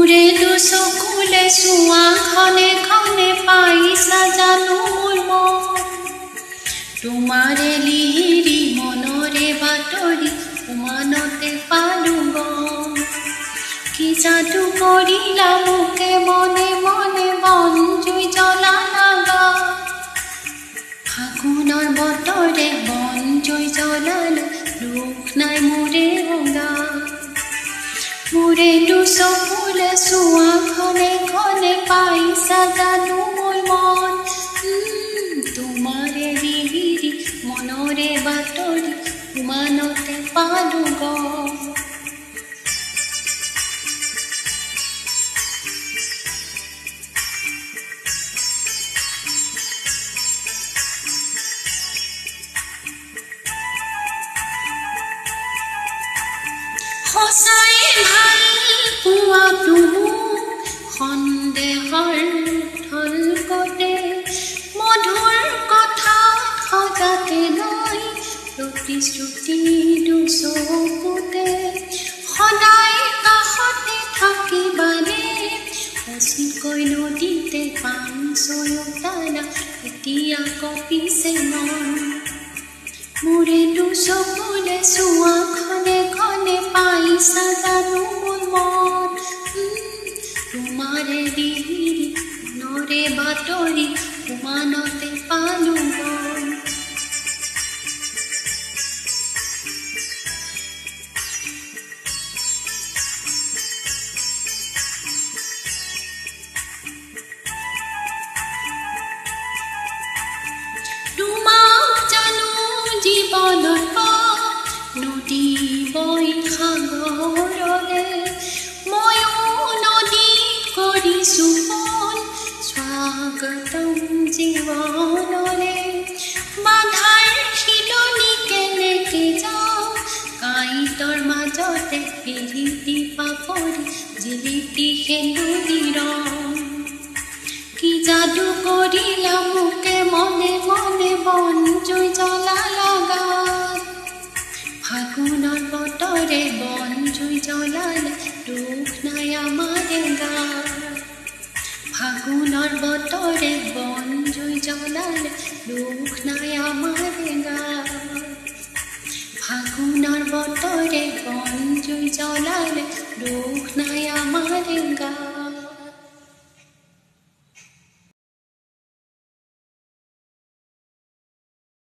মোৰে দুচকুলে চোৱা খনে খনে পাইছা জানো মোৰ মন তোমাৰে লিহিৰি মনৰে বাতৰি উমানতে পালো গম কি যাদু কৰিলা মোকে মনে মনে বন জুই জ্বলালা গা ফাগুনৰ বতৰে বন জুই জ্বলালা দুখ নাই মোৰে ৰঙা মোৰে দুচকুলে চোৱা খনে খনে পাইছা জানো মোৰ মন তোমাৰে লিহিৰি মনৰে বাতৰি উমানতে পালো গম সঁচাই ভাল পোৱাটো সন্দেহৰ ঢলকতে মধুৰ কথা সজাতে লৈ প্ৰতিশ্ৰুতি দুচকুতে সদায় কাষতে থাকিবানে অচিনকৈ নদীতে পান চয়তালা এতিয়া কপিছে মন মোৰে দুচকুলে চোৱা খনে খনে পাইছা জানো মোৰ মন তোমাৰে লিহিৰি মনৰে বাতৰি উমানতে পালো গম জীৱনত নদী বৈ সাগৰলে ময়ো নদী কৰিছোঁ মন স্বাগতম জীৱনলে বাধাৰ শিলনি কেনেকে যাওঁ কাঁইটৰ মাজতে পিৰিতি পাপৰি জিলিকি সেন্দুৰীৰ কি যাদু কৰিলা মোকে মনে মনে বন জুই জ্বলালা গাত ফাগুনৰ বতৰে বন জুই জ্বলালে দুখ নাই আমাৰে গাত ফাগুনৰ বতৰে বন জুই জ্বলালে দুখ নাই আমাৰে গাত ফাগুনৰ বতৰে বন জুই জ্বলালে দুখ নাই আমাৰে গাত